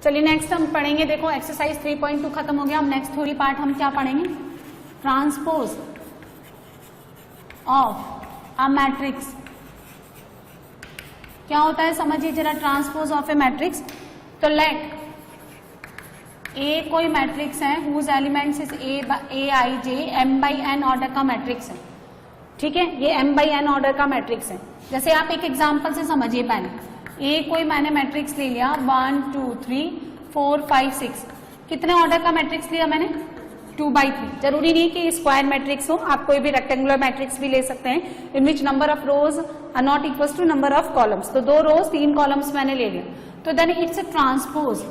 चलिए नेक्स्ट हम पढ़ेंगे, देखो एक्सरसाइज 3.2 खत्म हो गया। हम नेक्स्ट थ्योरी पार्ट हम क्या पढ़ेंगे, ट्रांसपोज ऑफ अ मैट्रिक्स। क्या होता है समझिए जरा, ट्रांसपोज ऑफ ए मैट्रिक्स। तो लेट ए कोई मैट्रिक्स है whose elements is A I J M by N order का मैट्रिक्स है, ठीक है, ये एम बाई एन ऑर्डर का मैट्रिक्स है। जैसे आप एक एग्जांपल से समझिए, पहले ए कोई मैंने मैट्रिक्स ले लिया 1 2 3 4 5 6, कितने ऑर्डर का मैट्रिक्स लिया मैंने, 2/3। जरूरी नहीं कि स्क्वायर मैट्रिक्स हो, आप कोई भी रेक्टेंगुलर मैट्रिक्स भी ले सकते हैं, in which number of rows are not equal to number of columns. तो 2 रोज 3 कॉलम्स मैंने ले लिया, तो then it's a transpose,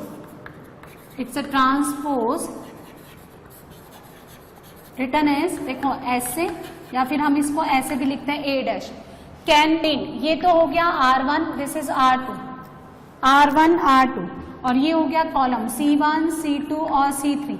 it's a transpose return as, देखो ऐसे, या फिर हम इसको ऐसे भी लिखते हैं ए डैश कैन मीन, ये तो हो गया R1, this is R2, R1 R2, और ये हो गया कॉलम C1 C2 और C3।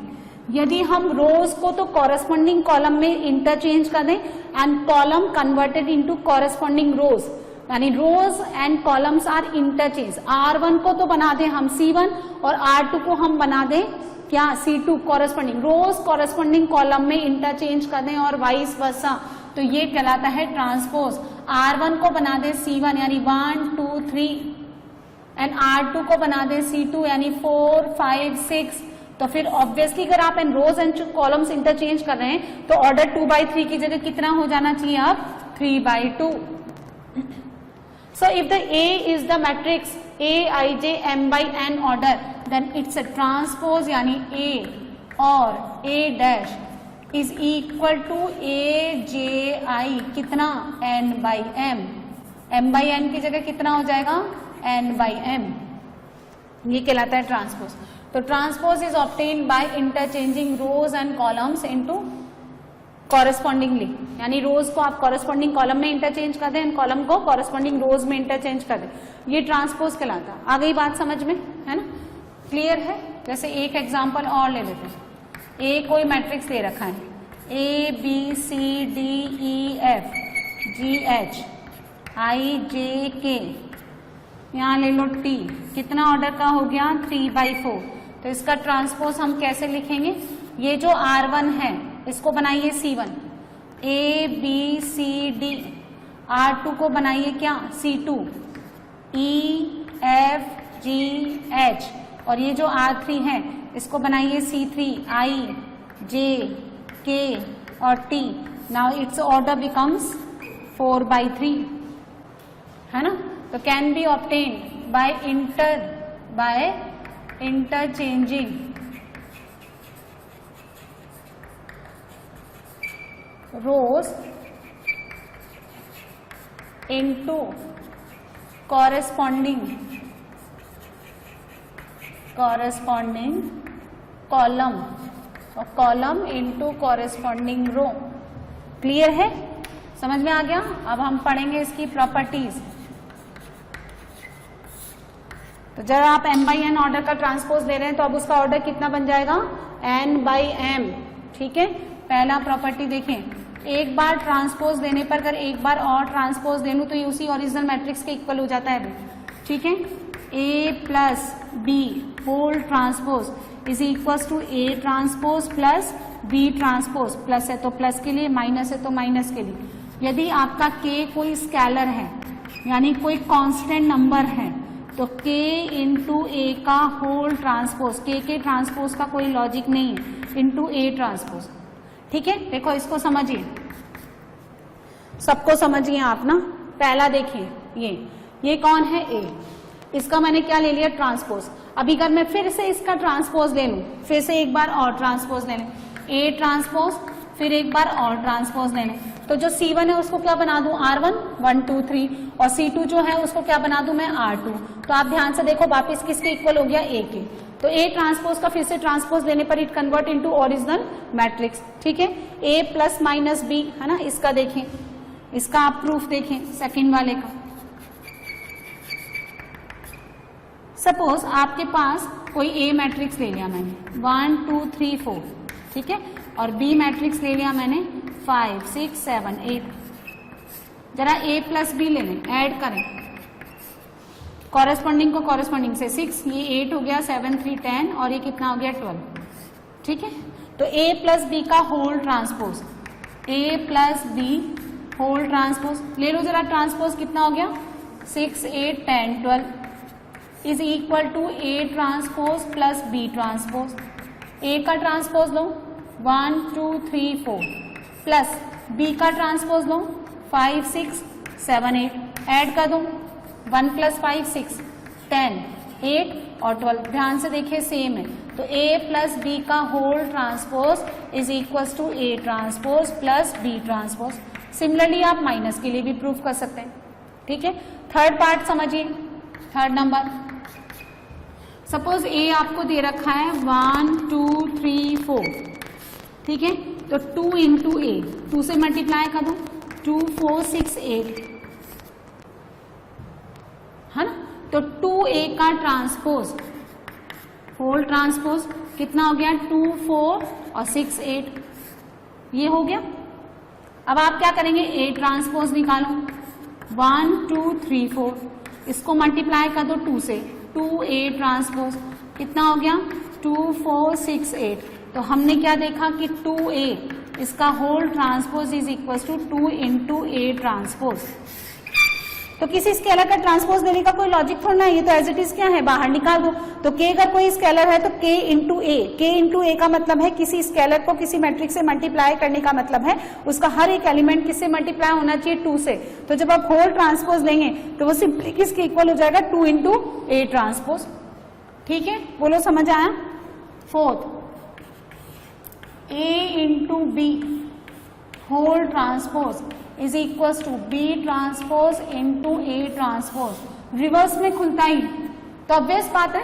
यदि हम रोज को तो कॉरेस्पॉन्डिंग कॉलम में इंटरचेंज कर दें and column converted into corresponding rows, यानी rows and columns are interchange. R1 को तो बना दें हम C1 और R2 को हम बना दें क्या C2, कॉरेस्पॉन्डिंग रोज कॉरेस्पॉन्डिंग कॉलम में इंटरचेंज कर दें और वाइस वर्सा, तो ये कहलाता है ट्रांसपोज। R1 को बना दे C1 यानी 1 2 3 एंड R2 को बना दे C2 यानी 4 5 6, तो फिर ऑब्वियसली अगर आप इन रोज एंड कॉलम्स इंटरचेंज कर रहे हैं तो ऑर्डर 2/3 की जगह कितना हो जाना चाहिए अब 3/2। So if the A is the matrix A I J M by N order, then it's a transpose यानी A और A dash is equal to A J I कितना N by M, M by N की जगह कितना हो जाएगा N by M, ये कहलाता है ट्रांसपोज। तो transpose is obtain by interchanging rows and columns into correspondingly, यानी रोज को आप कॉरेस्पॉन्डिंग कॉलम में इंटरचेंज कर दें एंड कॉलम को कॉरेस्पॉन्डिंग रोज में इंटरचेंज कर दें, ये ट्रांसपोज कहलाता है। आ गई बात समझ में, है ना, क्लियर है। जैसे एक एग्जांपल और ले लेते हैं, ए कोई मैट्रिक्स दे रखा है A B C D E F G H I J K, यहाँ ले लो T, कितना ऑर्डर का हो गया 3/4। तो इसका ट्रांसपोज हम कैसे लिखेंगे, ये जो R1 है इसको बनाइए C1, A B C D, R2 को बनाइए क्या C2, E F G H, और ये जो R3 है इसको बनाइए C3 I J K और T। Now it's order becomes 4/3, है ना। तो can be obtain by interchanging rows into corresponding column और कॉलम इनटू कॉरेस्पॉन्डिंग रो। क्लियर है, समझ में आ गया। अब हम पढ़ेंगे इसकी प्रॉपर्टीज। तो जब आप M by N ऑर्डर का ट्रांसपोज ले रहे हैं तो अब उसका ऑर्डर कितना बन जाएगा N by M, ठीक है। पहला प्रॉपर्टी देखें, एक बार ट्रांसपोज देने पर अगर एक बार और ट्रांसपोज दे लूं तो ये उसी ओरिजिनल मैट्रिक्स के इक्वल हो जाता है, ठीक है। A plus B whole transpose is equal to A transpose plus B transpose, plus है तो प्लस के लिए, माइनस है तो माइनस के लिए। यदि आपका K कोई स्केलर है यानी कोई कांस्टेंट नंबर है तो K इंटू A का होल ट्रांसपोज, K के ट्रांसपोज का कोई लॉजिक नहीं है, इंटू A ट्रांसपोज, ठीक है। देखो इसको समझिए, सबको समझिए आप ना। पहला देखिए, ये कौन है A, इसका मैंने क्या ले लिया ट्रांसपोज। अभी अगर मैं फिर से इसका ट्रांसपोज ले लूं, फिर से एक बार और ट्रांसपोज ले लें, A ट्रांसपोज, फिर एक बार और ट्रांसपोज ले लें, तो जो C1 है उसको क्या बना दूं R1 1 2 3, और C2 जो है उसको क्या बना दूं मैं R2। तो आप ध्यान से देखो वापिस किसके इक्वल हो गया A के। तो A ट्रांसपोज का फिर से ट्रांसपोज लेने पर it convert into original matrix, ठीक है। A प्लस माइनस B, है ना, इसका देखें, इसका आप प्रूफ देखें सेकंड वाले का। सपोज आपके पास कोई A मैट्रिक्स ले लिया मैंने 1 2 3 4, ठीक है, और B मैट्रिक्स ले लिया मैंने 5 6 7 8। जरा A प्लस B ले लें, ऐड करें, कॉरेस्पॉन्डिंग को कॉरेस्पॉन्डिंग से 6, ये 8 हो गया, 7 3 10 और ये कितना हो गया 12। ठीक है, तो A प्लस बी का whole transpose, A plus B whole transpose ले लो जरा, ट्रांसपोज कितना हो गया 6 8 10 12 is equal to A transpose plus B transpose. A का ट्रांसपोज लो 1 2 3 4 प्लस B का ट्रांसपोज लो 5 6 7 8 ऐड कर दो 1 प्लस 5 6 10 8 और 12, ध्यान से देखिए सेम है, तो A प्लस बी का whole transpose is equal to A transpose plus B transpose. Similarly आप माइनस के लिए भी प्रूव कर सकते हैं। ठीक है, थर्ड पार्ट समझिए, थर्ड नंबर, सपोज A आपको दे रखा है 1 2 3 4, ठीक है, तो 2 इंटू A, 2 से मल्टीप्लाई कर दो 2 4 6 8, है ना, तो 2A का ट्रांसपोज होल ट्रांसपोज कितना हो गया 2 4 और 6 8, ये हो गया। अब आप क्या करेंगे A ट्रांसपोज निकालो 1 2 3 4, इसको मल्टीप्लाई कर दो 2 से, 2A ट्रांसपोज कितना हो गया 2 4 6 8, तो हमने क्या देखा कि 2A इसका whole transpose is equal to 2 into A transpose. तो किसी स्केलर का ट्रांसपोज देने का कोई लॉजिक थोड़ा है, ये तो एज इट इज क्या है बाहर निकाल दो। तो K अगर कोई स्केलर है तो K into A, K into A का मतलब है किसी स्केलर को किसी मैट्रिक्स से मल्टीप्लाई करने का मतलब है उसका हर एक एलिमेंट किससे मल्टीप्लाई होना चाहिए 2 से। तो जब आप होल ट्रांसपोज लेंगे तो वो सिंपली किसके इक्वल हो जाएगा 2 इंटू A ट्रांसपोज। ठीक है, बोलो समझ आया। Fourth, A into B whole transpose is equal to B transpose into A transpose. Reverse में खुलता ही तो ऑब्वियस बात है,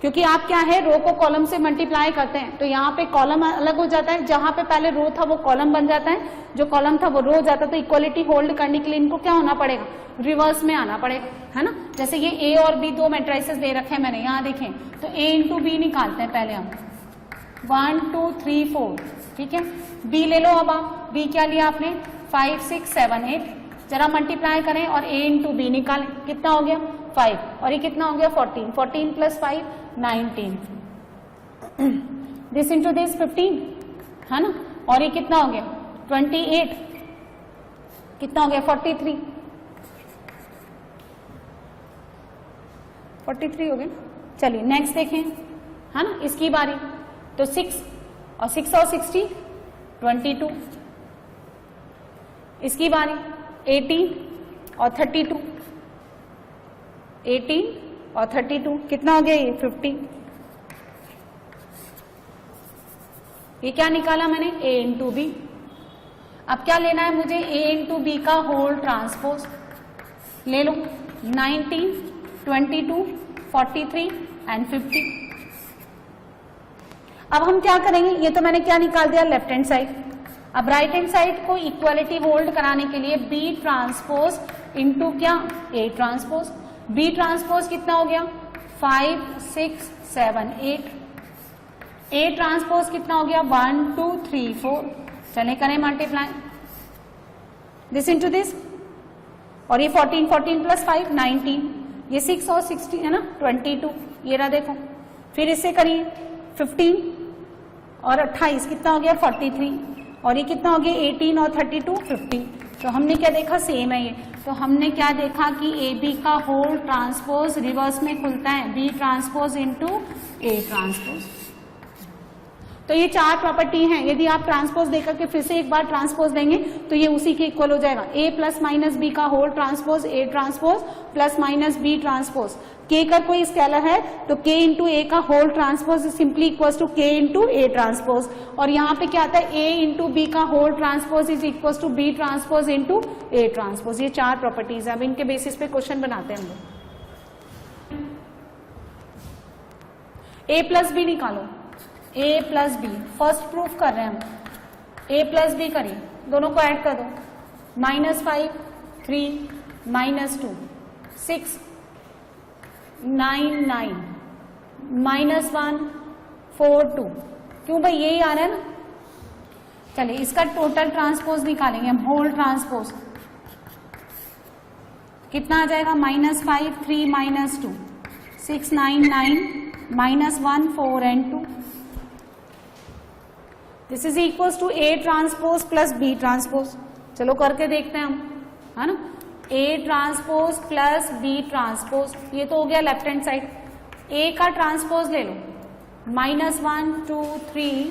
क्योंकि आप क्या है रो को कॉलम से मल्टीप्लाई करते हैं, तो यहाँ पे कॉलम अलग हो जाता है, जहां पे पहले रो था वो कॉलम बन जाता है, जो कॉलम था वो रो हो जाता है। तो इक्वलिटी होल्ड करने के लिए इनको क्या होना पड़ेगा, रिवर्स में आना पड़ेगा, है ना। जैसे ये A और B दो मैट्रिसेस दे रखे हैं मैंने, यहाँ देखें तो A इंटू B निकालते हैं पहले हम 1 2 3 4, ठीक है। B ले लो, अब आप B क्या लिया आपने 5 6 7 8, जरा मल्टीप्लाई करें और A इंटू B निकालें, कितना हो गया 5 और ये कितना हो गया 14, 14 प्लस 5 19, दिस इंटू दिस 15, है ना, और ये कितना हो गया 28, कितना हो गया 43 हो गया। चलिए नेक्स्ट देखें, है ना, इसकी बारी। तो 6 और 6 और 60 22, इसकी बारी 18 और 32, 18 और 32 कितना हो गया ये 50। ये क्या निकाला मैंने A इंटू बी। अब क्या लेना है मुझे A इंटू बी का होल ट्रांसपोज ले लो 19 22 43 एंड 50। अब हम क्या करेंगे, ये तो मैंने क्या निकाल दिया लेफ्ट हैंड साइड। अब राइट हैंड साइड को इक्वालिटी होल्ड कराने के लिए B ट्रांसपोज इंटू क्या A ट्रांसपोज। B ट्रांसपोज कितना हो गया 5 6 7 8, A ट्रांसपोज कितना हो गया 1 2 3 4, चले करें मल्टीप्लाई दिस इंटू दिस, और ये 14 14 प्लस 5 19, ये 6 और 60 है ना 22, ये रहा देखो। फिर इससे करिए 15 और 28 कितना हो गया 43, और ये कितना हो गया 18 और 32 50। तो हमने क्या देखा सेम है ये, तो हमने क्या देखा कि ए बी का होल ट्रांसपोज रिवर्स में खुलता है B transpose into A transpose. तो ये चार प्रॉपर्टी हैं, यदि आप ट्रांसपोज देकर के फिर से एक बार ट्रांसपोज देंगे तो ये उसी के इक्वल हो जाएगा। A प्लस माइनस बी का whole transpose A transpose plus minus B transpose. K का कोई स्केलर है तो K इंटू A का whole transpose simply equal to K into A transpose, और यहाँ पे क्या आता है A इंटू B का whole transpose is equal to B transpose into A transpose. ये चार प्रॉपर्टीज है, अब इनके बेसिस पे क्वेश्चन बनाते हैं हम लोग। A प्लस बी निकालो, A plus B first proof कर रहे हैं हम। A प्लस बी करिए, दोनों को ऐड कर दो -5 3 -2 6 9 9 -1 4 2, क्यों भाई यही आ रहा है ना। चलिए इसका टोटल ट्रांसपोज निकालेंगे हम, होल ट्रांसपोज कितना आ जाएगा, -5 3 -2 6 9 9 -1 4 and 2. This is equal to A transpose plus B transpose. चलो करके देखते हैं हम, है ना. A transpose plus B transpose, ये तो हो गया लेफ्ट हैंड साइड. A का ट्रांसपोज ले लो, -1 2 3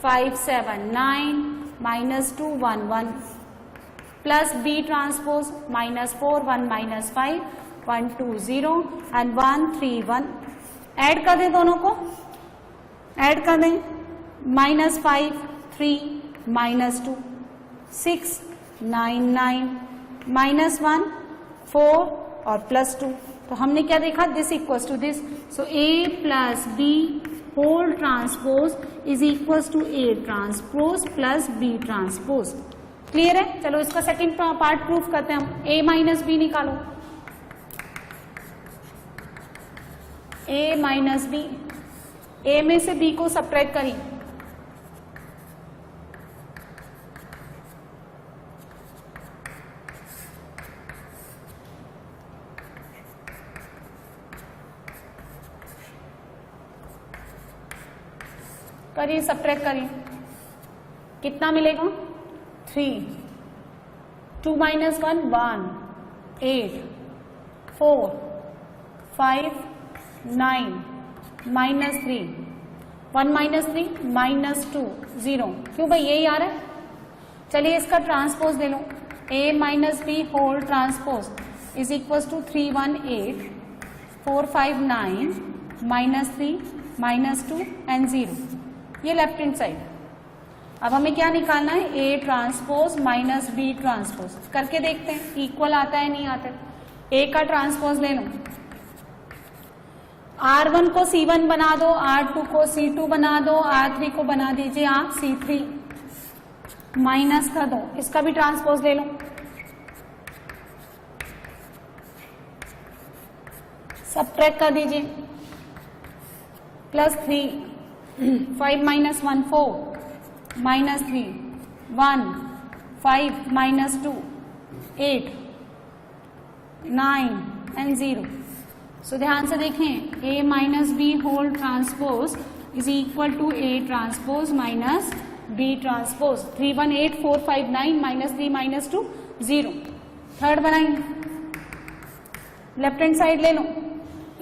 5 7 9 -2 1 1 plus B transpose -4 1 -5 1 2 0 and 1 3 1. Add कर दें दोनों को, ऐड कर दें. -5 3 -2 6 9 9 -1 4 और +2. तो हमने क्या देखा, this equals to this. So A plus B whole transpose is equals to A transpose plus B transpose. Clear है. चलो इसका सेकंड पार्ट प्रूफ करते हैं हम. A माइनस B निकालो. A माइनस B, A में से B को सब्ट्रैक्ट करिए. करिए, सब्ट्रैक्ट करिए. कितना मिलेगा, 3 2 -1 1 8 4 5 9 -3 1 -3 -2 0. क्यों भाई, यही आ रहा है. चलिए इसका ट्रांसपोज ले लो. A minus B whole transpose is equal to 3 1 8 4 5 9 -3 -2 and 0. ये लेफ्ट हैंड साइड. अब हमें क्या निकालना है, A transpose minus B transpose. करके देखते हैं इक्वल आता है नहीं आता है. A का ट्रांसपोज ले लो. R1 को C1 बना दो, R2 को C2 बना दो, R3 को बना दीजिए आप C3. माइनस कर दो, इसका भी ट्रांसपोज ले लो. सब्ट्रैक्ट कर दीजिए. +3 5 -1 4 -3 1 5 -2 8 9 एंड 0. सो ध्यान से देखें, A minus B whole transpose is equal to A transpose minus B transpose. 3 1 8 4 5 9 -3 -2 0. Third बनाएंगे, लेफ्ट हैंड साइड ले लो.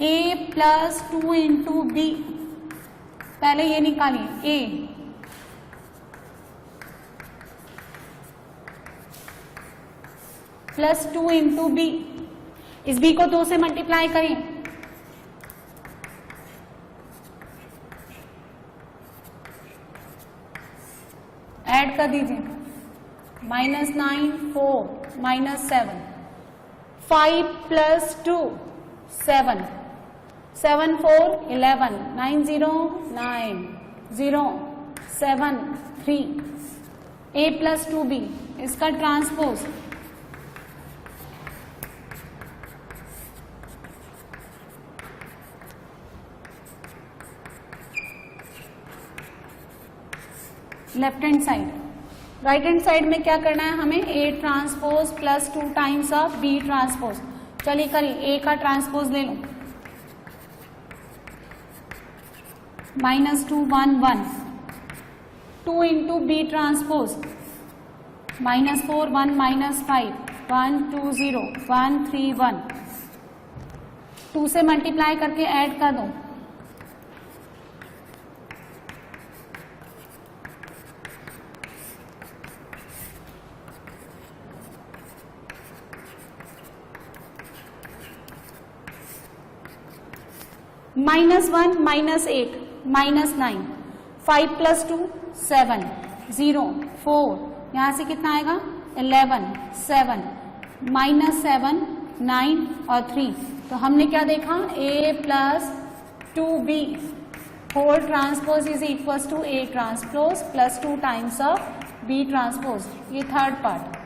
A प्लस 2 इंटू B, पहले ये निकालिए. A प्लस 2 इंटू B, इस B को 2 से मल्टीप्लाई करें. ऐड कर दीजिए. -9 4 -7 5 प्लस 2 7 7 4 11 9 0 9 0 7 3. A प्लस 2B, इसका transpose left hand side. Right hand side में क्या करना है हमें, A transpose plus 2 times of B transpose. चलिए करिए. A का ट्रांसपोज ले लो. -2 1 1 2 इंटू B ट्रांसपोज -4 1 -5 1 2 0 1 3 1. 2 से मल्टीप्लाई करके ऐड कर दो. -1 -8 -9 5 प्लस 2 7 0 4. यहां से कितना आएगा, 11 7 -7 9 और 3. तो हमने क्या देखा, A plus 2B whole transpose is equal to A transpose plus 2 times of B transpose. ये थर्ड पार्ट.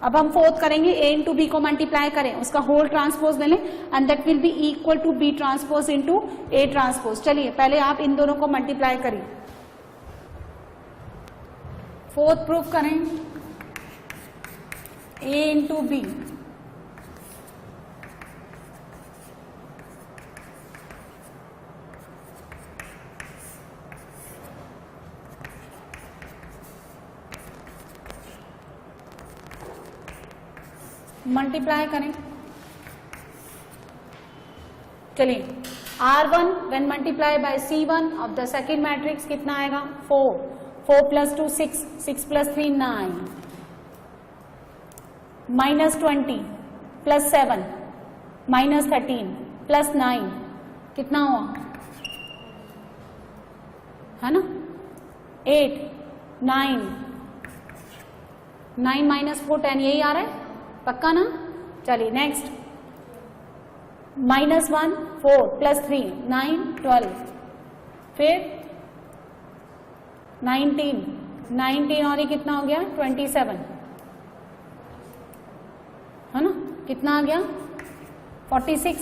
अब हम फोर्थ करेंगे. A इंटू B को मल्टीप्लाई करें, उसका होल ट्रांसपोज ले लें and that will be equal to B transpose into A transpose. चलिए पहले आप इन दोनों को मल्टीप्लाई करिए. फोर्थ प्रूफ करें. A इंटू B मल्टीप्लाई करें, चलिए R1 when multiply by C1 of the second matrix कितना आएगा 4, 4 plus 2 6, 6 plus 3 9, minus 20 plus 7 minus 13 plus 9 कितना हुआ, है ना 8, 9, 9 minus 4 10, यही आ रहा है पक्का ना। चलिए नेक्स्ट -1 4 plus 3 9 12, फिर 19 और ये कितना हो गया 27, है ना कितना आ गया 46।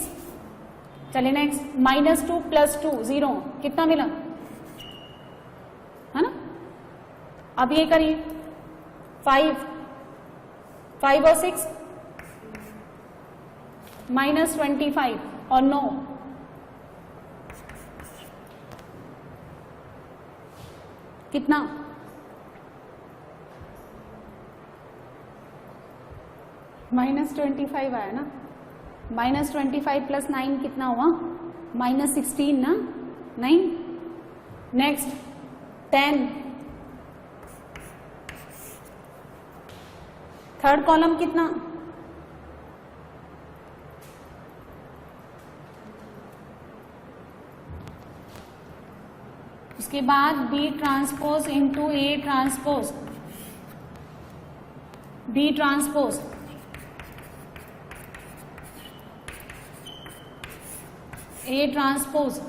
चलिए नेक्स्ट -2 plus 2 0 कितना मिला, है ना। अब ये करिए 5 और 6 -25 और 9 कितना -25 आया ना, -25 plus 9 कितना हुआ -16 ना, नहीं। नेक्स्ट 10, थर्ड कॉलम कितना उसके बाद B transpose into A transpose, B transpose A transpose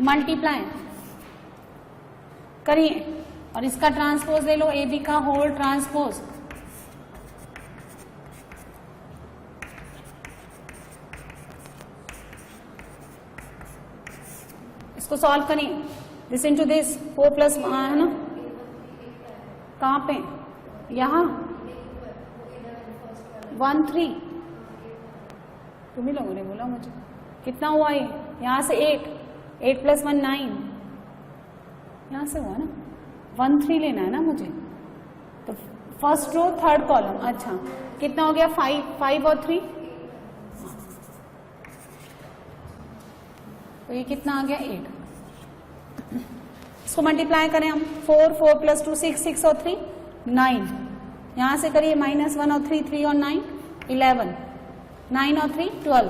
multiply करिए और इसका ट्रांसपोज ले लो AB का होल ट्रांसपोज, इसको सॉल्व करिए दिस इंटू दिस 4 प्लस है ना, कहाँ पे यहाँ 1 3, तुम्ही लोगों ने बोला मुझे कितना हुआ ये, यहाँ से 8 plus 1 9, यहाँ से हुआ ना 1 3 लेना है ना मुझे, तो फर्स्ट रो थर्ड कॉलम। अच्छा कितना हो गया 5 और 3, तो ये कितना आ गया 8। इसको मल्टीप्लाई करें हम 4 plus 2 6 और 3 9, यहां से करिए -1 और 3 और 9 11, 9 और 3 12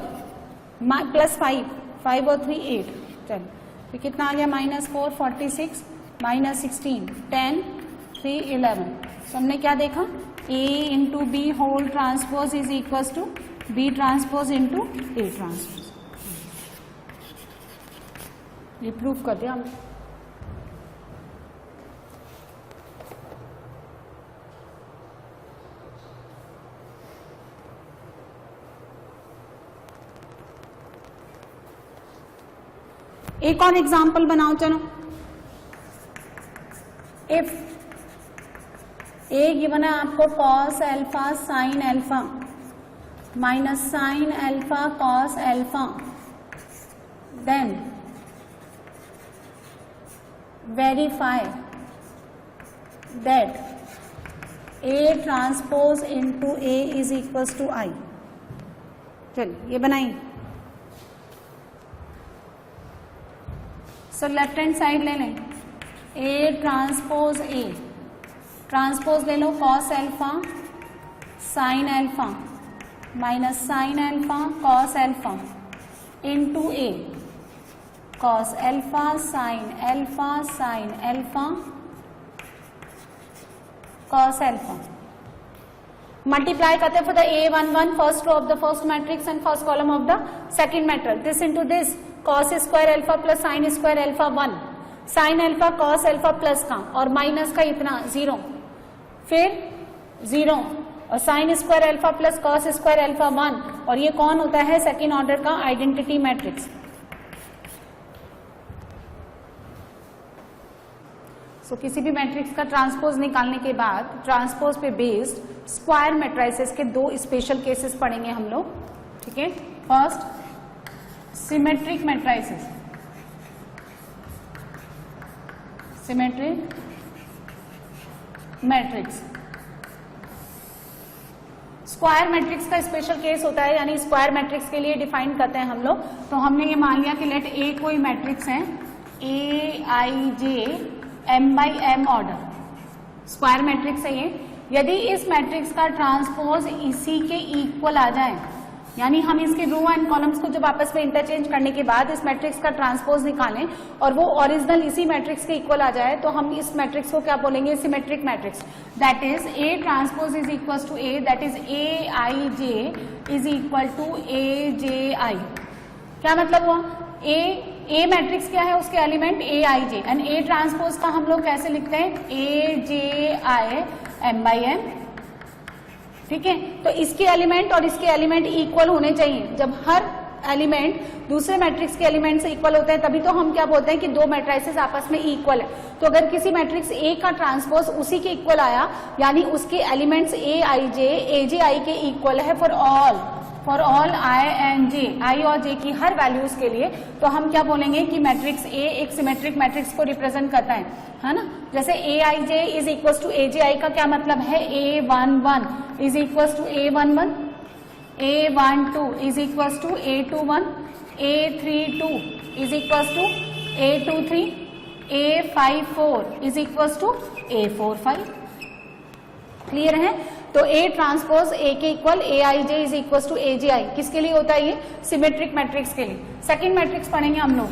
प्लस 5 और 3 8, चलो तो कितना आ गया -4 46 -16 10 3 11। तो हमने क्या देखा A into B whole transpose is equal to B transpose into A transpose, ये प्रूफ कर दिया हमने। एक और एग्जाम्पल बनाओ चलो। इफ ए गिवन है आपको cos alpha sine alpha minus sine alpha cos alpha, then verify that A transpose into A is equals to I। चलिए ये बनाइए। सो लेफ्ट हैंड साइड ले लें, A ट्रांसपोज A, ट्रांसपोज ले लो cos alpha sine alpha minus sine alpha cos alpha into A cos alpha sine alpha cos alpha. Multiply करते for the A11 first row of the first matrix and first column of the second matrix, this into this cos square alpha plus sine square alpha 1, sine alpha cos alpha plus का और minus का इतना 0, फिर 0 और sine square alpha plus cos square alpha 1, और ये कौन होता है सेकेंड ऑर्डर का आइडेंटिटी मैट्रिक्स। सो किसी भी मैट्रिक्स का ट्रांसपोज निकालने के बाद ट्रांसपोज पे बेस्ड स्क्वायर मैट्रिसेस के दो स्पेशल केसेस पढ़ेंगे हम लोग, ठीक है। First symmetric matrices, symmetric matrix. Square matrix का स्पेशल केस होता है, यानी स्क्वायर मैट्रिक्स के लिए डिफाइन करते हैं हम लोग। तो हमने ये मान लिया कि लेट ए कोई मैट्रिक्स है, A I J M by M order, square matrix है ये। यदि इस मैट्रिक्स का ट्रांसपोज इसी के इक्वल आ जाए, यानी हम इसके रो एंड कॉलम्स को जब आपस में इंटरचेंज करने के बाद इस मैट्रिक्स का ट्रांसपोज निकालें और वो ओरिजिनल इसी मैट्रिक्स के इक्वल आ जाए, तो हम इस मैट्रिक्स को क्या बोलेंगे, symmetric matrix. That is A transpose is equal to A, that is A I J is equal to A J I. क्या मतलब हुआ, ए मैट्रिक्स क्या है, उसके element A I J, and A transpose का हम लोग कैसे लिखते हैं, A J I M by M. ठीक है, तो इसके एलिमेंट और इसके एलिमेंट इक्वल होने चाहिए। जब हर एलिमेंट दूसरे मैट्रिक्स के एलिमेंट से इक्वल होते हैं तभी तो हम क्या बोलते हैं कि दो मैट्रिसेस आपस में इक्वल है। तो अगर किसी मैट्रिक्स ए का ट्रांसपोज उसी के इक्वल आया, यानी उसके एलिमेंट्स ए आई जे आई के इक्वल है फॉर ऑल आई एंड जे, आई और जे की हर वैल्यूज के लिए, तो हम क्या बोलेंगे कि मैट्रिक्स ए एक सिमेट्रिक मैट्रिक्स को रिप्रेजेंट करता है ना। जैसे A I J is equal to A J I का क्या मतलब है, A one one is equal to A one one, A one two is equal to A two one, A three two is equal to A two three, A five four is equal to A four five. Clear है। तो A transpose A के equal A I J is equal to A J आई, किसके लिए होता है ये, symmetric matrix के लिए। सेकेंड मैट्रिक्स पढ़ेंगे हम लोग,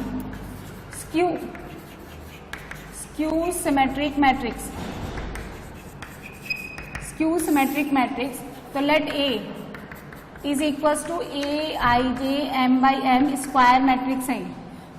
skew symmetric matrix. Skew symmetric matrix, तो let A is equal to A I J M by M square matrix है।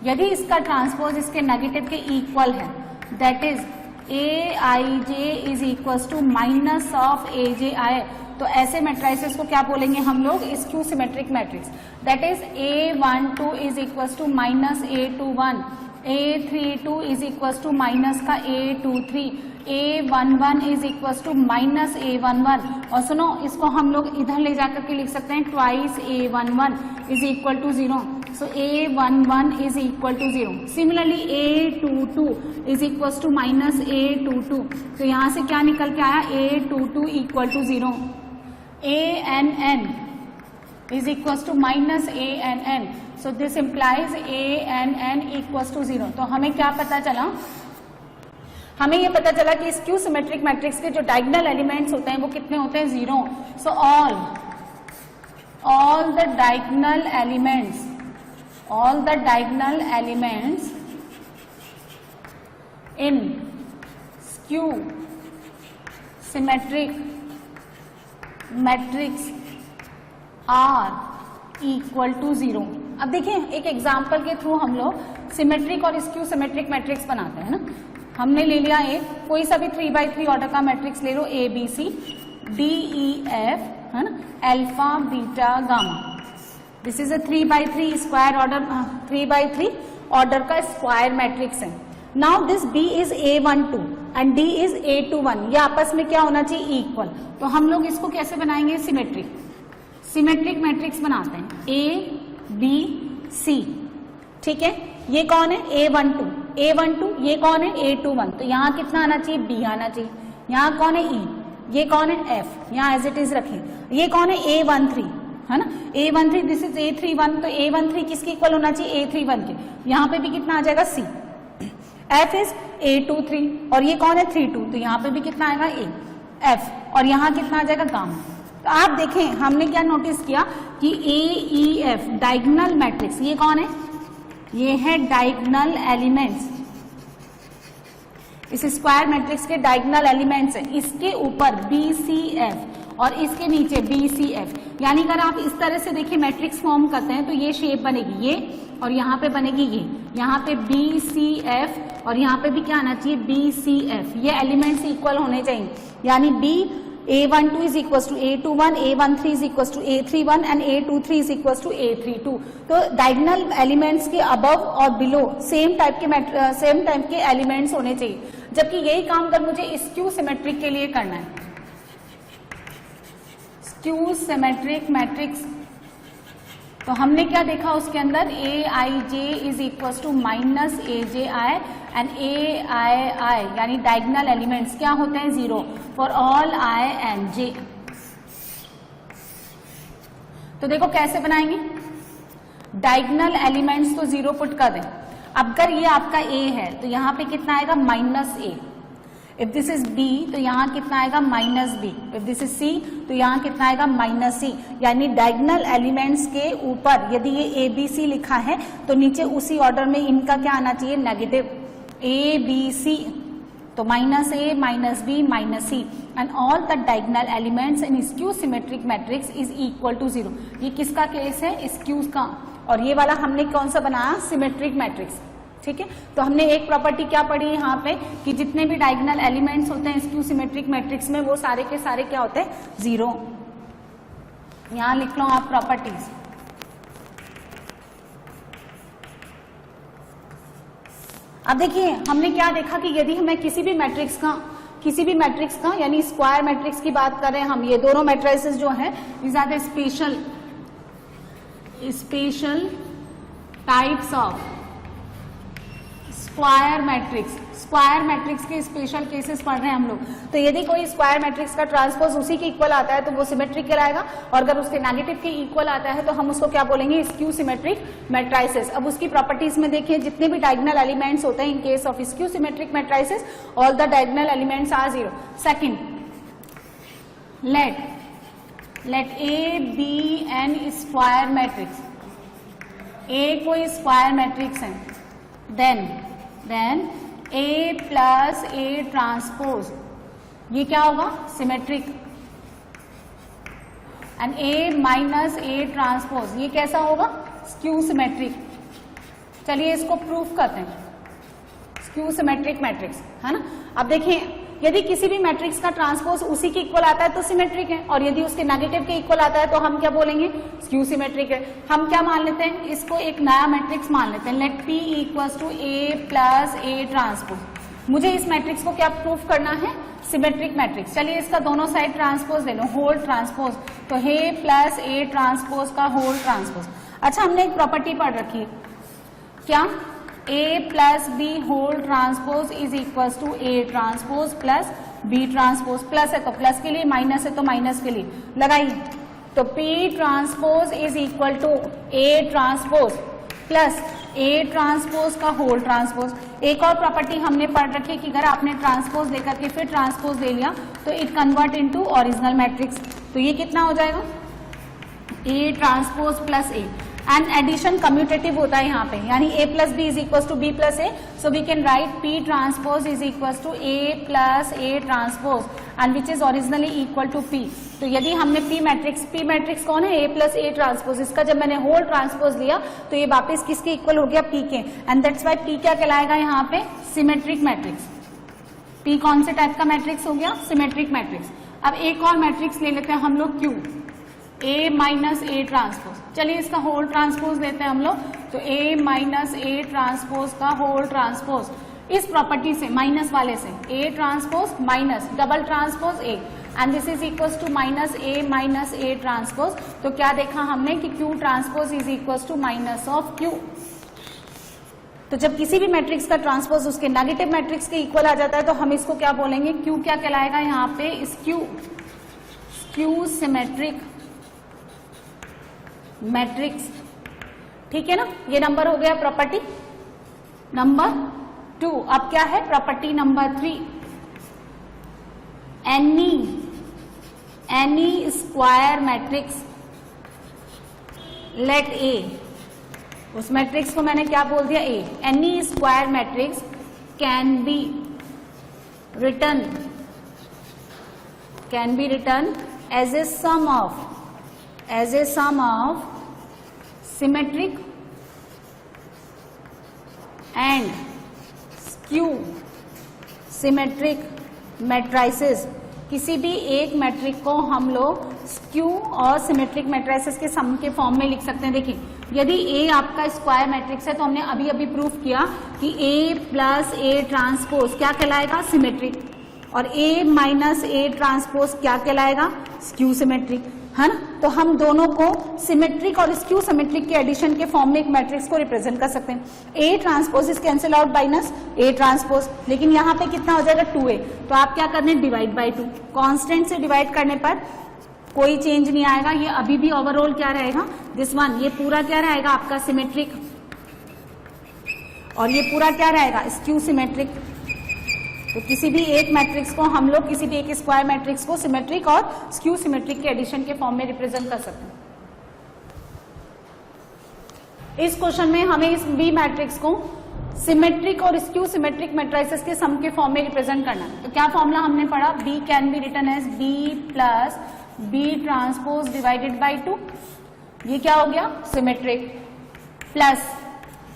यदि इसका ट्रांसपोज इसके नेगेटिव के इक्वल है, that is A I J is equal to minus of A J I, तो ऐसे मैट्रिसेस को क्या बोलेंगे हम लोग, skew symmetric matrix. That is A one two is equal to minus A two one, A three two is equal to minus का A two three, A one one is equal to minus A one one. और सुनो, इसको हम लोग इधर ले जाकर के लिख सकते हैं, twice A one one is equal to zero, so A one one is equal to zero. Similarly A two two is equal to minus A two two, तो यहां से क्या निकल के आया, A two two equal to zero. A N N is equal to minus A N N, so this implies A N N equal to zero. तो हमें क्या पता चला, हमें ये पता चला कि स्क्यू सिमेट्रिक मैट्रिक्स के जो डायगोनल एलिमेंट्स होते हैं वो कितने होते हैं, zero. So all the diagonal elements in skew symmetric matrix are equal to zero। अब देखिए, एक एग्जाम्पल के थ्रू हम लोग सिमेट्रिक और स्क्यू सिमेट्रिक मैट्रिक्स बनाते हैं ना। हमने ले लिया एक कोई सा भी 3x3 ऑर्डर का मैट्रिक्स ले लो, A B C D E F, है ना, alpha beta gamma. This is a 3x3 square order, 3x3 order का स्क्वायर मैट्रिक्स है। Now this B is A12 and D is A21, ये आपस में क्या होना चाहिए, इक्वल। तो हम लोग इसको कैसे बनाएंगे, सिमेट्रिक मैट्रिक्स बनाते हैं, ए बी सी। ठीक है, ये कौन है, A12, ये कौन है, A21, तो यहाँ कितना आना चाहिए, B आना चाहिए। यहाँ कौन है, E, ये कौन है, F, यहाँ एज इट इज रखें। ये कौन है, A13, है ना, A13, दिस इज A31, तो A13 किसके इक्वल होना चाहिए, A31 के। यहाँ पे भी कितना आ जाएगा, C। F इज A23, और ये कौन है, 32, तो यहाँ पे भी कितना आएगा, A, F, और यहाँ कितना आ जाएगा, गामा। तो आप देखें, हमने क्या नोटिस किया कि AEF डायगोनल मैट्रिक्स, ये कौन है, ये है डायगोनल एलिमेंट्स, इस स्क्वायर मैट्रिक्स के डायगोनल एलिमेंट्स है। इसके ऊपर BCF और इसके नीचे BCF, यानी अगर आप इस तरह से देखिए मैट्रिक्स फॉर्म करते हैं तो ये शेप बनेगी, ये, और यहाँ पे बनेगी ये, यहाँ पे BCF और यहाँ पे भी क्या आना चाहिए, BCF। ये एलिमेंट्स इक्वल होने चाहिए, यानी A12 is equals to A21, A13 is equals to A31 and A23 is equals to A32। तो डायगोनल एलिमेंट्स के अबव और बिलो सेम टाइप के एलिमेंट्स होने चाहिए, जबकि यही काम अगर मुझे स्क्यू सिमेट्रिक के लिए करना है। स्क्यू सिमेट्रिक मैट्रिक्स तो हमने क्या देखा उसके अंदर, A I J is equal to minus A J I and A I I यानी डायगोनल एलिमेंट्स क्या होते हैं 0 for all I and J. तो देखो कैसे बनाएंगे, डायगोनल एलिमेंट्स तो 0 पुट कर दें। अगर ये आपका ए है तो यहाँ पे कितना आएगा minus A, if this is B तो यहाँ कितना आएगा minus B, if this is C तो यहाँ कितना आएगा माइनस सी। यानी डायगोनल एलिमेंट्स के ऊपर यदि ये ए बी सी लिखा है तो नीचे उसी ऑर्डर में इनका क्या आना चाहिए, नेगेटिव, ए बी सी, तो minus A minus B minus C and all the diagonal elements in skew symmetric matrix is equal to 0। ये किसका केस है, स्क्यू का, और ये वाला हमने कौन सा बनाया, सिमेट्रिक मैट्रिक्स। ठीक है, तो हमने एक प्रॉपर्टी क्या पढ़ी यहाँ पे कि जितने भी डायगोनल एलिमेंट्स होते हैं स्क्यू सिमेट्रिक मैट्रिक्स में वो सारे के सारे क्या होते हैं 0। यहां लिख लो आप प्रॉपर्टीज। अब देखिए हमने क्या देखा कि यदि हमें किसी भी मैट्रिक्स का यानी स्क्वायर मैट्रिक्स की बात करें हम, ये दोनों मैट्रिसेस जो हैं these are the special types of square matrix के स्पेशल केसेस पढ़ रहे हैं हम लोग। तो यदि कोई स्क्वायर मैट्रिक्स का ट्रांसपोज उसी के इक्वल आता है तो वो सिमेट्रिक कहलाएगा, और अगर उसके नेगेटिव के इक्वल आता है तो हम उसको क्या बोलेंगे, स्क्यू सिमेट्रिक मैट्रिसेस। अब उसकी प्रॉपर्टीज में देखिए, जितने भी डायगोनल एलिमेंट्स होते हैं in case of skew symmetric matrices all the diagonal elements are 0। Second, let A be N square matrix, A कोई स्क्वायर मैट्रिक्स है, then A plus A transpose ये क्या होगा, symmetric, and A minus A transpose ये कैसा होगा, skew symmetric. चलिए इसको प्रूफ करते हैं, स्क्यू सिमेट्रिक मैट्रिक्स है ना। अब देखिए यदि किसी भी मैट्रिक्स का ट्रांसपोज उसी के इक्वल आता है तो सिमेट्रिक है, और यदि उसके नेगेटिव के इक्वल आता है तो हम क्या बोलेंगे, स्क्यू सिमेट्रिक है। हम क्या मान लेते हैं, इसको एक नया मैट्रिक्स मान लेते हैं, let P equals to A plus A transpose. मुझे इस मैट्रिक्स को क्या प्रूफ करना है, सिमेट्रिक मैट्रिक्स। चलिए इसका दोनों साइड ट्रांसपोज ले लो, होल ट्रांसपोज, तो ए प्लस ए ट्रांसपोज का होल ट्रांसपोज। अच्छा हमने एक प्रॉपर्टी पढ़ रखी है क्या, A plus B whole transpose is equal to A transpose plus B transpose. Plus है तो प्लस के लिए, माइनस है तो माइनस के लिए लगाइए, तो P transpose is equal to A transpose plus A transpose का होल ट्रांसपोज। एक और प्रॉपर्टी हमने पढ़ रखी है कि अगर आपने ट्रांसपोज लेकर के फिर ट्रांसपोज ले लिया तो it convert into original matrix. तो ये कितना हो जाएगा, A transpose plus A, and addition commutative होता है यहाँ पे, यानी a plus B is equal to B plus A, so we can write p transpose is equal to a plus a transpose and which is originally equal to p। तो यदि हमने p matrix कौन है, a plus a transpose, इसका जब मैंने whole transpose लिया तो ये वापस किसके इक्वल हो गया, p के, एंड दैट्स वाई p क्या कहलाएगा यहाँ पे, सिमेट्रिक मैट्रिक्स। p कौन से टाइप का मैट्रिक्स हो गया, सिमेट्रिक मैट्रिक्स। अब एक और मैट्रिक्स ले लेते हैं हम लोग q, a minus A transpose. चलिए इसका होल ट्रांसपोज लेते हैं हम लोग, तो a माइनस ए ट्रांसपोज का होल ट्रांसपोज। इस प्रॉपर्टी से, माइनस वाले से, a transpose minus double transpose a and this is equal to minus a minus A transpose. तो क्या देखा हमने कि q transpose is equal to minus of q। तो जब किसी भी मैट्रिक्स का ट्रांसपोज उसके नेगेटिव मैट्रिक्स के इक्वल आ जाता है तो हम इसको क्या बोलेंगे, q क्या कहलाएगा यहाँ पे, स्क्यू सिमेट्रिक मैट्रिक्स। ठीक है ना, ये नंबर हो गया प्रॉपर्टी नंबर 2। अब क्या है property number 3, any square matrix let A, उस मैट्रिक्स को मैंने क्या बोल दिया, A, any square matrix can be written as A sum of symmetric and skew symmetric matrices। किसी भी एक मैट्रिक को हम लोग स्क्यू और सिमेट्रिक मैट्रिसेस के सम के फॉर्म में लिख सकते हैं। देखिए यदि A आपका स्क्वायर मैट्रिक्स है तो हमने अभी प्रूफ किया कि A प्लस ए ट्रांसपोज क्या कहलाएगा, सिमेट्रिक, और A माइनस ए ट्रांसपोज क्या कहलाएगा, स्क्यू सिमेट्रिक। है ना। तो हम दोनों को सिमेट्रिक और स्क्यू सिमेट्रिक के एडिशन के फॉर्म में एक मैट्रिक्स को रिप्रेजेंट कर सकते हैं। ए transpose is cancel out बाइनस A transpose, लेकिन यहाँ पे कितना हो जाएगा 2a, तो आप क्या करने डिवाइड बाई 2, कांस्टेंट से डिवाइड करने पर कोई चेंज नहीं आएगा, ये अभी भी ओवरऑल क्या रहेगा दिस वन, ये पूरा क्या रहेगा आपका सिमेट्रिक और ये पूरा क्या रहेगा स्क्यू सिमेट्रिक। तो किसी भी एक मैट्रिक्स को हम लोग किसी भी एक स्क्वायर मैट्रिक्स को सिमेट्रिक और स्क्यू सिमेट्रिक के एडिशन के फॉर्म में रिप्रेजेंट कर सकते हैं। इस क्वेश्चन में हमें इस बी मैट्रिक्स को सिमेट्रिक और स्क्यू सिमेट्रिक मैट्रिसेस के सम के फॉर्म में रिप्रेजेंट करना है। तो क्या फॉर्मूला हमने पढ़ा, B can be written as B plus B transpose divided by 2, ये क्या हो गया symmetric, plus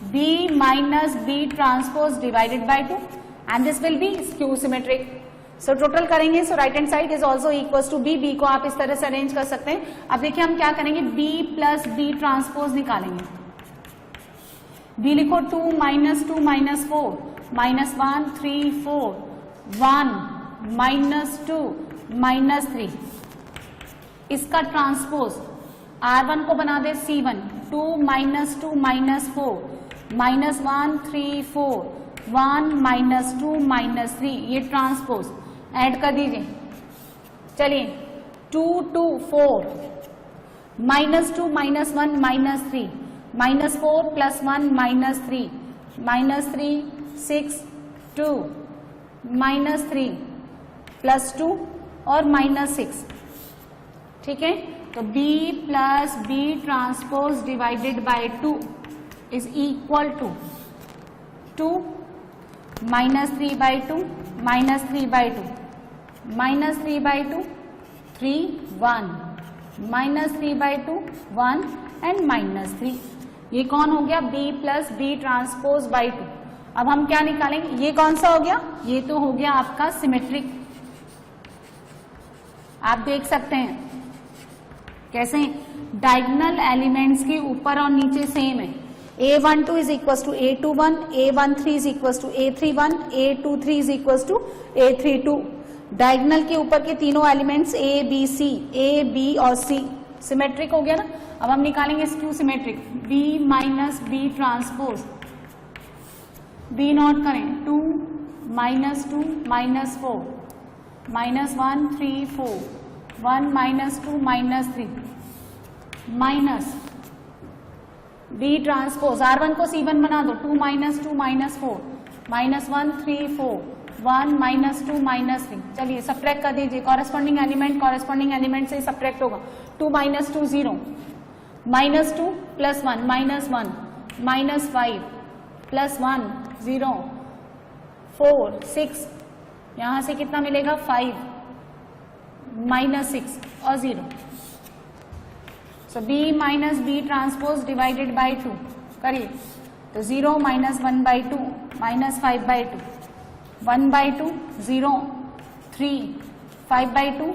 B minus B transpose divided by 2 and this will be skew symmetric. So total करेंगे, so right hand side is also equals to b, b को आप इस तरह से अरेंज कर सकते हैं। अब देखिए हम क्या करेंगे, b प्लस b ट्रांसपोज निकालेंगे, b लिखो 2 minus 2 minus 4 minus 1 3 4 1 minus 2 minus 3, इसका ट्रांसपोज r1 को बना दे c1, 2 minus 2 minus 4 minus 1 3 4 1 minus 2 minus 3, ये ट्रांसपोज ऐड कर दीजिए। चलिए 2 2 4 minus 2 minus 1 minus 3 minus 4 plus 1 minus 3 minus 3 6 2 minus 3 plus 2 और माइनस 6, ठीक है। तो b plus b transpose divided by 2 is equal to 2 minus 3 by 2 minus 3 by 2 minus 3 by 2 3 1 minus 3 by 2 1 and minus 3, ये कौन हो गया b plus b transpose by 2। अब हम क्या निकालेंगे, ये कौन सा हो गया, ये तो हो गया आपका सिमेट्रिक। आप देख सकते हैं कैसे डायगोनल एलिमेंट्स के ऊपर और नीचे सेम है, a12 is equals to a21, a13 is equals to a31, a23 is equals to a32। Diagonal के ऊपर के तीनों elements a b c, a b और c सिमेट्रिक हो गया ना। अब हम निकालेंगे skew symmetric, b minus b transpose, b note करें 2 minus 2 minus 4 minus 1 3 4 1 minus 2 minus 3 minus b transpose r1 को c1 बना दो, 2 minus 2 minus 4 minus 1 3 4 1 minus 2 minus 3। चलिए सब्ट्रैक्ट कर दीजिए, कॉरेस्पॉन्डिंग एलिमेंट से सब्ट्रैक्ट होगा, 2 minus 2 0 minus 2 plus 1 minus 1 minus 5 plus 1 0 4 6, यहां से कितना मिलेगा 5 माइनस 6 और 0। सो b minus b transpose divided by 2 करिए, तो 0 minus 1 by 2 minus 5 by 2 1 by 2 0 3 5 by 2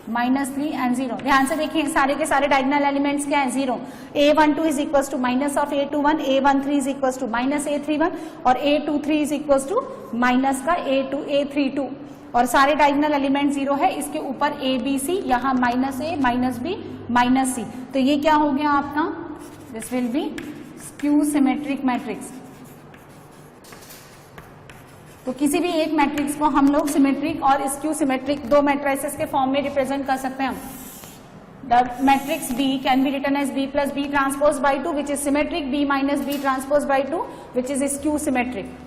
minus 3 and 0। ध्यान से देखिए सारे के सारे डायगोनल एलिमेंट्स क्या है 0, a12 is equal to minus of a21, a13 is equal to minus a31 और a23 is equal to minus का a32 और सारे डायगोनल एलिमेंट 0 है, इसके ऊपर a b c, यहाँ minus a minus b minus c। तो ये क्या हो गया आपका, this will be skew symmetric matrix. तो किसी भी एक मैट्रिक्स को हम लोग सिमेट्रिक और स्क्यू सिमेट्रिक दो मैट्रिसेस के फॉर्म में रिप्रेजेंट कर सकते हैं। The matrix B can be written as B plus B transpose by 2 which is symmetric, B minus B transpose by 2 which is skew symmetric.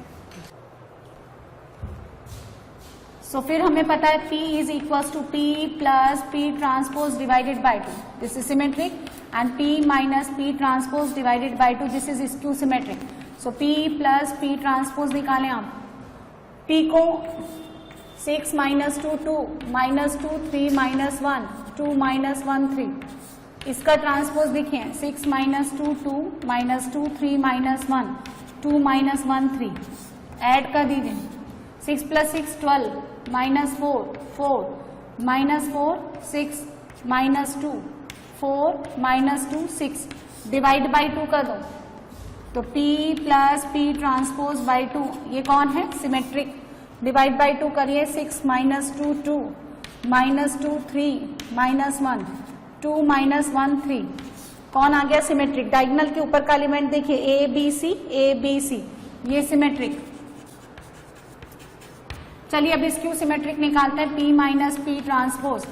So फिर हमें पता है P is equals to P plus P transpose divided by 2, this is symmetric, and P minus P transpose divided by 2, this is skew symmetric. So P plus P transpose निकालें आप, P को 6 minus 2 2 minus 2 3 minus 1 2 minus 1 3, इसका transpose देखिए 6 minus 2 2 minus 2 3 minus 1 2 minus 1 3, add कर दीजिए 6 plus 6 12 minus 4 4 minus 4 6 minus 2 4 minus 2 6, divide by 2 कर दो, तो P plus P transpose by 2, ये कौन है सिमेट्रिक, डिवाइड बाई 2 करिए 6 माइनस 2 2 माइनस 2 3 माइनस 1 2 माइनस 1 3। कौन आ गया? सिमेट्रिक। डायगोनल के ऊपर का एलिमेंट देखिए ए बी सी, ये सिमेट्रिक। चलिए अब स्क्यू सिमेट्रिक निकालते हैं। P minus P transpose,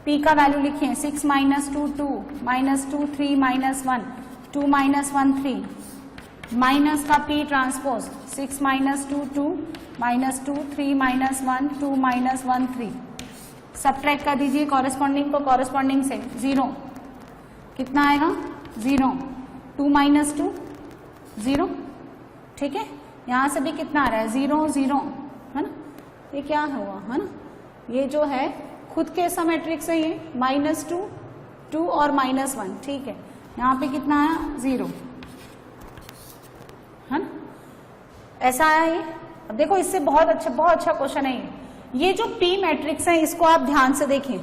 P का वैल्यू लिखिए 6 minus 2 2 minus 2 3 minus 1 2 minus 1 3, minus का P transpose 6 minus 2 2 minus 2 3 minus 1 2 minus 1 3। Subtract कर दीजिए कॉरेस्पॉन्डिंग को कॉरेस्पॉन्डिंग से, 0 कितना आएगा? 0। 2 माइनस 2 0, ठीक है। यहां से भी कितना आ रहा है? 0 0, है ना। ये क्या हुआ, है ना, ये जो है खुद के ऐसा मैट्रिक्स है ये, माइनस 2 2 और माइनस 1, ठीक है। यहाँ पे कितना आया? 0, है ना, ऐसा आया ये। अब देखो इससे बहुत अच्छा क्वेश्चन है ये जो P मैट्रिक्स है इसको आप ध्यान से देखें।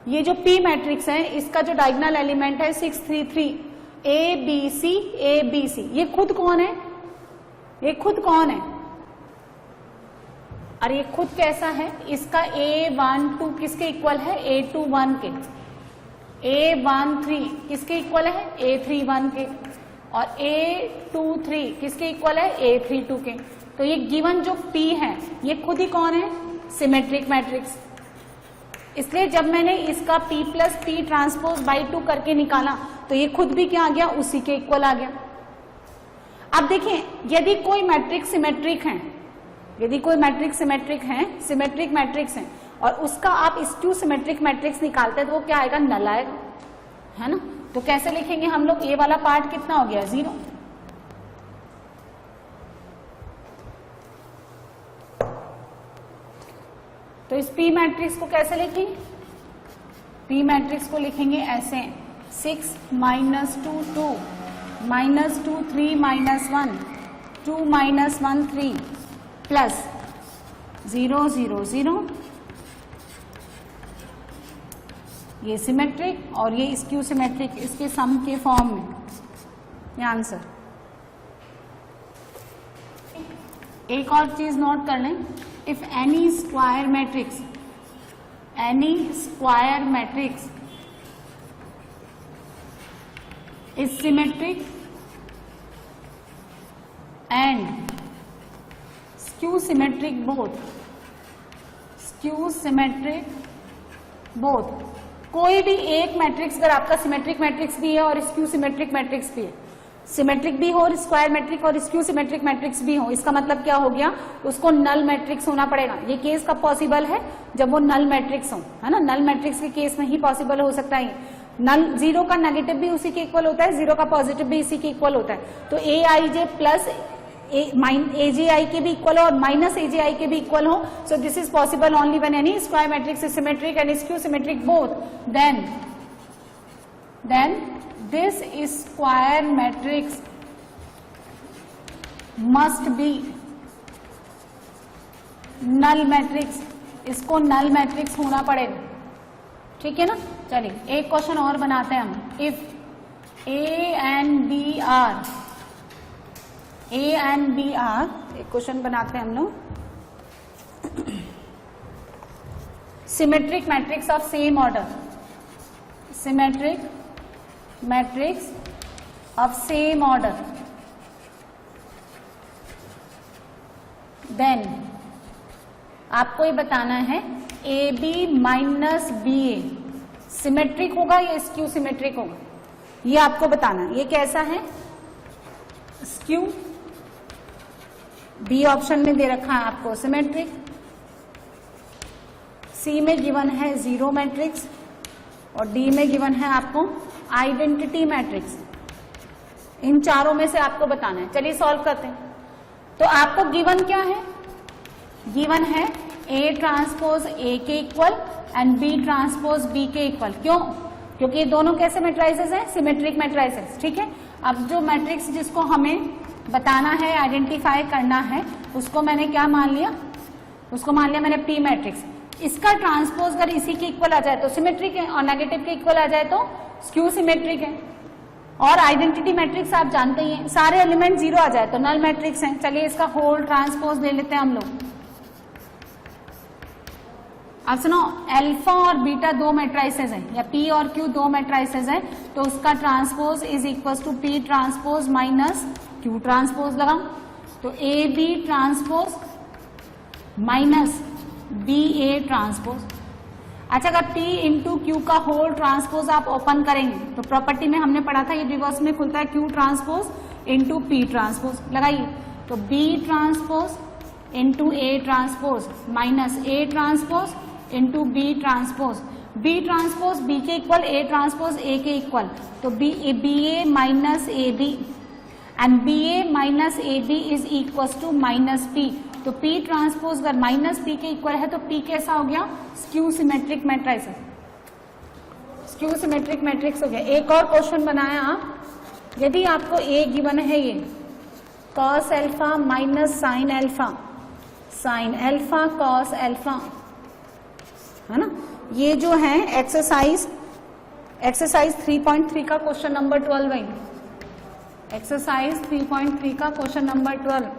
ये जो P मैट्रिक्स है इसका जो डायगोनल एलिमेंट है 6 3 3 A B C, ये खुद कौन है? ये खुद कौन है? और ये खुद कैसा है? इसका A12 किसके इक्वल है? A21 के। A13 किसके इक्वल है? A31 के। और A23 किसके इक्वल है? A32 के। तो ये गिवन जो P है ये खुद ही कौन है? Symmetric matrix. इसलिए जब मैंने इसका P plus P transpose by 2 करके निकाला तो ये खुद भी क्या आ गया? उसी के इक्वल आ गया। अब देखिए यदि कोई मैट्रिक्स सिमेट्रिक है, यदि कोई मैट्रिक्स सिमेट्रिक है, सिमेट्रिक मैट्रिक्स है और उसका आप स्क्यू सिमेट्रिक मैट्रिक्स निकालते हैं तो वो क्या आएगा? नल आएगा, है ना। तो कैसे लिखेंगे हम लोग? ये वाला पार्ट कितना हो गया? 0। तो इस P मैट्रिक्स को कैसे लिखेंगे? P मैट्रिक्स को लिखेंगे ऐसे 6 minus 2 2 minus 2 3 minus 1 2 minus 1 3 plus 0 0 0। ये सिमेट्रिक और ये स्क्यू सिमेट्रिक, इसके सम के फॉर्म में ये आंसर। एक और चीज नोट कर लें, if any square matrix is symmetric and skew symmetric both, कोई भी एक मैट्रिक्स अगर आपका सिमेट्रिक मैट्रिक्स भी है और स्क्यू सिमेट्रिक मैट्रिक्स भी है, सिमेट्रिक भी हो और स्क्वायर मैट्रिक और स्क्यू सिमेट्रिक मैट्रिक्स भी हो, इसका मतलब क्या हो गया? उसको नल मैट्रिक्स होना पड़ेगा। ये केस कब पॉसिबल है? जब वो नल मैट्रिक्स हो, है ना। नल मैट्रिक्स के केस में ही पॉसिबल हो सकता है। नल 0 का नेगेटिव भी उसी के इक्वल होता है, 0 का पॉजिटिव भी इसी के इक्वल होता है। तो AIJ प्लस AJI के भी इक्वल हो और माइनस AJI के भी इक्वल हो। So this is possible only when any square matrix is symmetric and skew symmetric both, then this square matrix must be null matrix, इसको नल मैट्रिक्स होना पड़ेगा, ठीक है ना। चलिए एक क्वेश्चन और बनाते हैं हम। If A and B are, एक क्वेश्चन बनाते हैं हम लोग। Symmetric matrix of same order, symmetric matrix of same order, then आपको ये बताना है AB माइनस BA सिमेट्रिक होगा या स्क्यू सिमेट्रिक होगा, ये आपको बताना है। ये कैसा है? स्क्यू। बी ऑप्शन में दे रखा है आपको सिमेट्रिक, सी में गिवन है जीरो मैट्रिक्स और डी में गिवन है आपको आइडेंटिटी मैट्रिक्स। इन चारों में से आपको बताना है। चलिए सॉल्व करते हैं। तो आपको गिवन क्या है? गिवन है A ट्रांसपोज A के equal and B transpose B के इक्वल। क्यों? क्योंकि ये दोनों कैसे मैट्राइसेस हैं? सिमेट्रिक मैट्राइसेस, ठीक है। अब जो मैट्रिक्स जिसको हमें बताना है, आइडेंटिफाई करना है, उसको मैंने क्या मान लिया? उसको मान लिया मैंने P मैट्रिक्स। इसका ट्रांसपोज अगर इसी के इक्वल आ जाए तो सिमेट्रिक है और नेगेटिव के इक्वल आ जाए तो स्क्यू सिमेट्रिक है। और आइडेंटिटी मैट्रिक्स आप जानते ही हैं, सारे एलिमेंट जीरो आ जाए तो नल मैट्रिक्स हैं। चलिए इसका होल ट्रांसपोज ले लेते हैं हम लोग। अब सुनो, अल्फा और बीटा दो मैट्राइसेस हैं, या पी और क्यू दो मैट्राइसेस हैं, तो उसका transpose is equal to P transpose minus Q transpose लगाओ, तो A B transpose minus B A transpose. अच्छा, अगर P इंटू क्यू का होल ट्रांसपोज आप ओपन करेंगे तो प्रॉपर्टी में हमने पढ़ा था ये रिवर्स में खुलता है, Q transpose into P transpose. लगाइए, तो B transpose into A transpose minus A transpose into B transpose. B transpose B के इक्वल, ए ट्रांसपोज ए के इक्वल, तो B A minus A B and B A minus A B is equal to minus P. तो P transpose अगर minus P के इक्वल है तो P कैसा हो गया? Skew symmetric matrix, skew symmetric matrix हो गया। एक और क्वेश्चन बनाया आप, यदि आपको A गिवन है ये cos alpha minus sine alpha, sine alpha cos alpha, है ना, ये जो है एक्सरसाइज 3.3 का क्वेश्चन नंबर 12 है, एक्सरसाइज 3.3 का question number 12।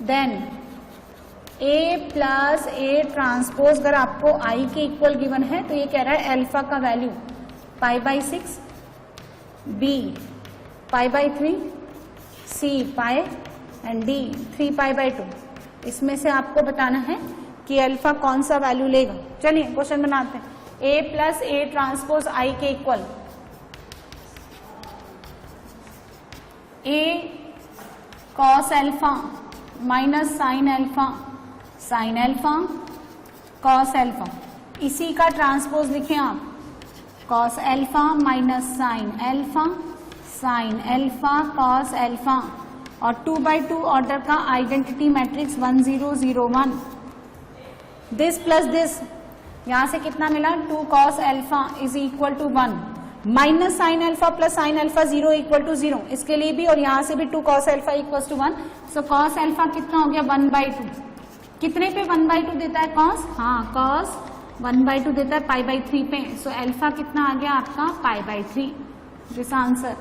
Then A plus A transpose अगर आपको I के इक्वल गिवन है तो ये कह रहा है अल्फा का value π/6, B π/3, C pi and D 3π/2। इसमें से आपको बताना है कि अल्फा कौन सा वैल्यू लेगा। चलिए क्वेश्चन बनाते हैं। A plus A transpose I के equal, A cos alpha minus sine alpha, sine alpha cos alpha, इसी का ट्रांसपोज लिखें आप, cos alpha minus sine alpha, sine alpha cos alpha, और 2/2 ऑर्डर का identity matrix 1 0 0 1। This plus this, यहां से कितना मिला? 2 cos alpha is equal to 1 minus sine alpha plus sine alpha 0 equal to 0, इसके लिए भी और यहां से भी 2 cos alpha equal to 1। So cos alpha कितना हो गया? 1/2। कितने पे 1/2 देता है cos? हाँ, cos 1/2 देता है π/3 पे। सो अल्फा कितना आ गया आपका? π/3। This answer.